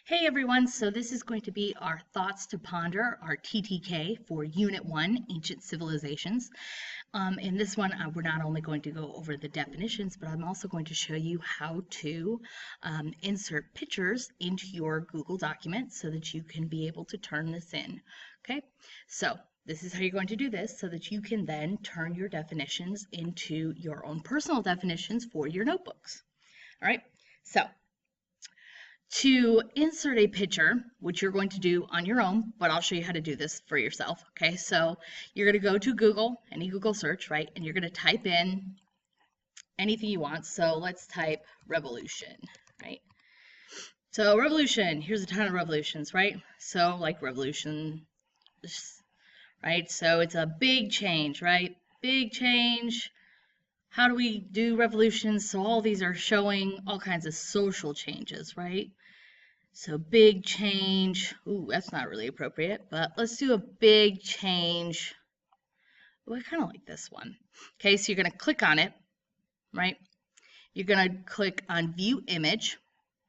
Hey everyone, so this is going to be our Thoughts to Ponder, our TTK for Unit 1, Ancient Civilizations. In this one, we're not only going to go over the definitions, but I'm also going to show you how to insert pictures into your Google document so that you can be able to turn this in. Okay, so this is how you're going to do this so that you can then turn your definitions into your own personal definitions for your notebooks. All right, so to insert a picture, which you're going to do on your own, but I'll show you how to do this for yourself. Okay, so you're going to go to Google, any Google search, right? And you're going to type in anything you want. So let's type revolution, right? So revolution, here's a ton of revolutions, right? So like revolution, right? So it's a big change, right? Big change. How do we do revolutions? So all these are showing all kinds of social changes, right? So big change. Ooh, that's not really appropriate, but let's do a big change. Oh, I kind of like this one. Okay, so you're going to click on it, right? You're going to click on View Image.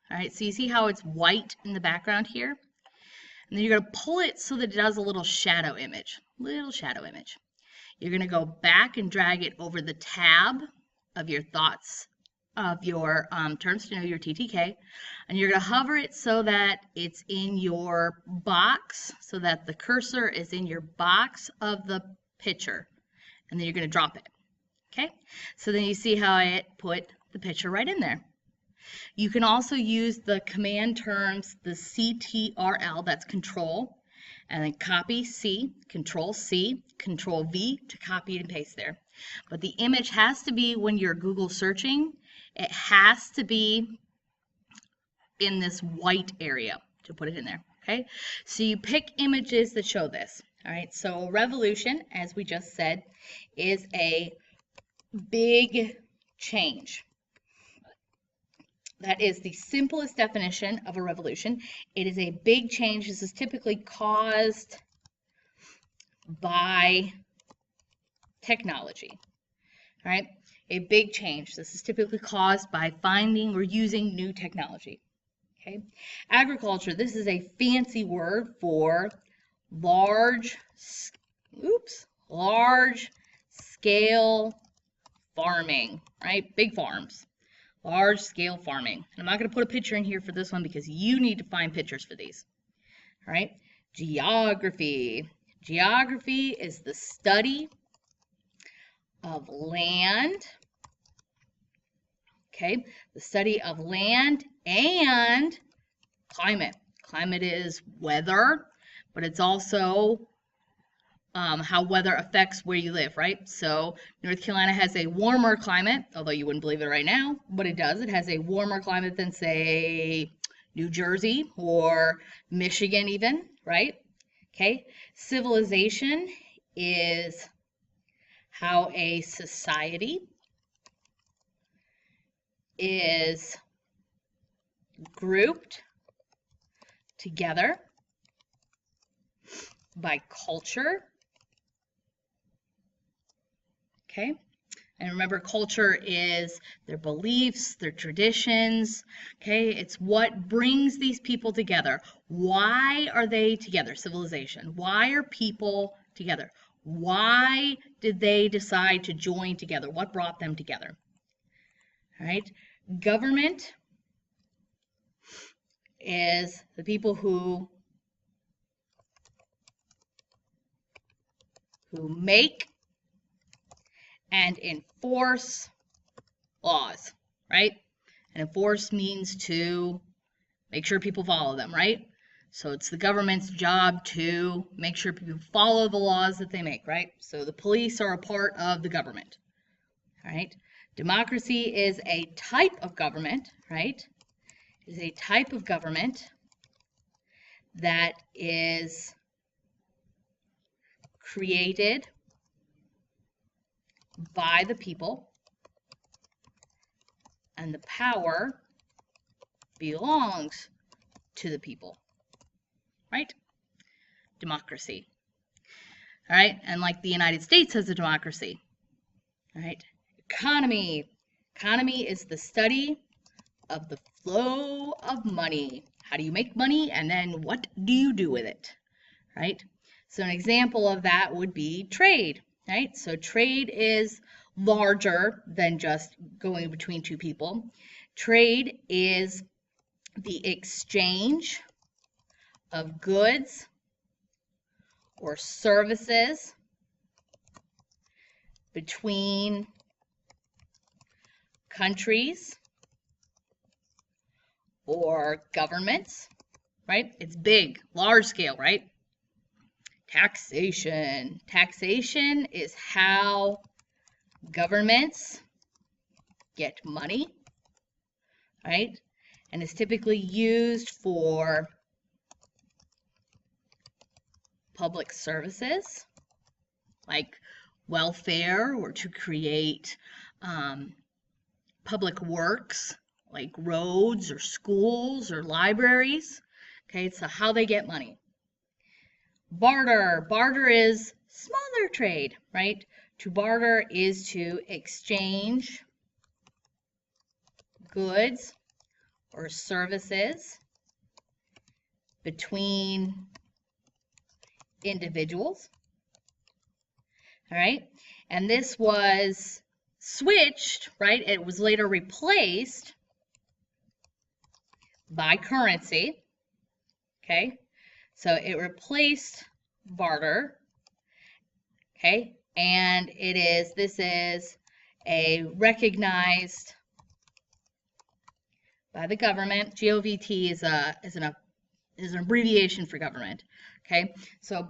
All right, so you see how it's white in the background here? And then you're going to pull it so that it does a little shadow image. Little shadow image. You're going to go back and drag it over the tab of your thoughts of your terms to know, your TTK, and you're going to hover it so that it's in your box, so that the cursor is in your box of the picture, and then you're going to drop it. Okay, so then you see how I put the picture right in there. You can also use the command terms, the CTRL, that's control, and then copy C, control C, control V to copy and paste there. But the image has to be, when you're Google searching, it has to be in this white area to put it in there, okay? So you pick images that show this, all right? So revolution, as we just said, is a big change. That is the simplest definition of a revolution. It is a big change. This is typically caused by technology, all right? A big change. This is typically caused by finding or using new technology. Okay. Agriculture, this is a fancy word for large scale farming, right? Big farms, large scale farming. And I'm not going to put a picture in here for this one because you need to find pictures for these. All right. Geography. Geography is the study of land. Okay, the study of land and climate. Climate is weather, but it's also how weather affects where you live, right? So North Carolina has a warmer climate, although you wouldn't believe it right now, but it does. It has a warmer climate than, say, New Jersey or Michigan even, right? Okay, civilization is how a society is grouped together by culture. Okay, and remember, culture is their beliefs, their traditions. Okay, it's what brings these people together. Why are they together? Civilization. Why are people together? Why did they decide to join together? What brought them together? All right, government is the people who make and enforce laws, right? And enforce means to make sure people follow them, right? So it's the government's job to make sure people follow the laws that they make, right? So the police are a part of the government, all right? Democracy is a type of government, right? It is a type of government that is created by the people, and the power belongs to the people, right? Democracy. All right, and like the United States has a democracy, all right? Economy. Economy is the study of the flow of money, how do you make money, and then what do you do with it, right? So an example of that would be trade, right? So trade is larger than just going between two people. Trade is the exchange of goods or services between countries or governments, right? It's big, large scale, right? Taxation. Taxation is how governments get money, right? And it's typically used for public services like welfare, or to create public works like roads or schools or libraries. Okay, so how they get money. Barter. Barter is smaller trade, right? To barter is to exchange goods or services between individuals. All right, and this was switched, right? It was later replaced by currency. Okay, so it replaced barter. Okay, and this is a recognized by the government. GOVT is an abbreviation for government. Okay, so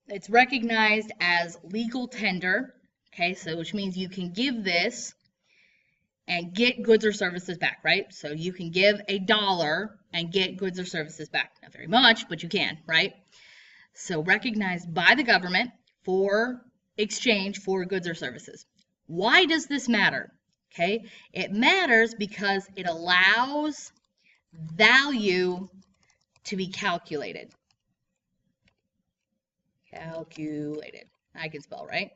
it's recognized as legal tender. Okay, so which means you can give this and get goods or services back, right? So you can give $1 and get goods or services back. Not very much, but you can, right? So recognized by the government for exchange for goods or services. Why does this matter? Okay, it matters because it allows value to be calculated. Calculated. I can spell, right?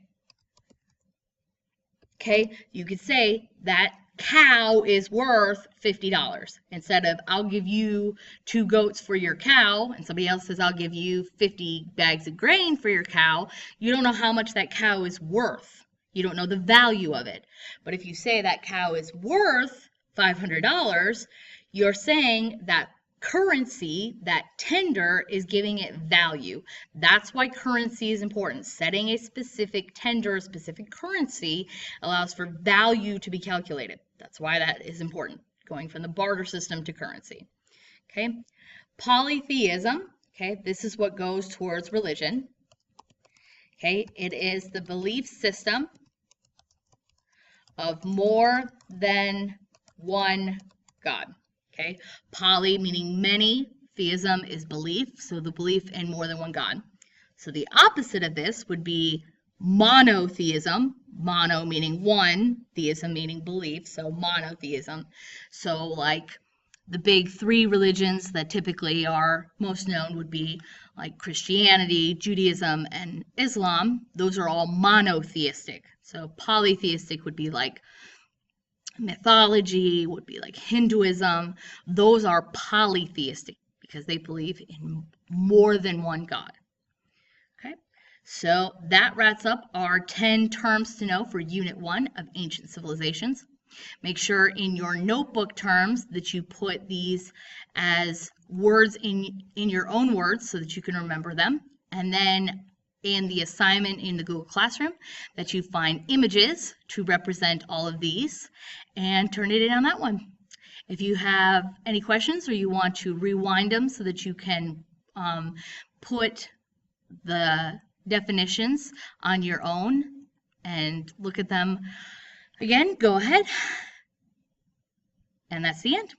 Okay, you could say that cow is worth $50 instead of I'll give you 2 goats for your cow, and somebody else says I'll give you 50 bags of grain for your cow. You don't know how much that cow is worth. You don't know the value of it. But if you say that cow is worth $500, you're saying that currency, that tender, is giving it value. That's why currency is important. Setting a specific tender, a specific currency, allows for value to be calculated. That's why that is important, going from the barter system to currency. Okay, polytheism. Okay, this is what goes towards religion. Okay, it is the belief system of more than one God. Okay, poly meaning many, theism is belief, so the belief in more than one God. So the opposite of this would be monotheism, mono meaning one, theism meaning belief, so monotheism. So like the big 3 religions that typically are most known would be like Christianity, Judaism, and Islam. Those are all monotheistic. So polytheistic would be like mythology, would be like Hinduism. Those are polytheistic because they believe in more than one God. Okay, so that wraps up our 10 terms to know for Unit 1 of Ancient Civilizations. Make sure in your notebook terms that you put these as words in your own words so that you can remember them. And then in the assignment in the Google Classroom that you find images to represent all of these and turn it in on that one. If you have any questions or you want to rewind them so that you can put the definitions on your own and look at them again, go ahead. And that's the end.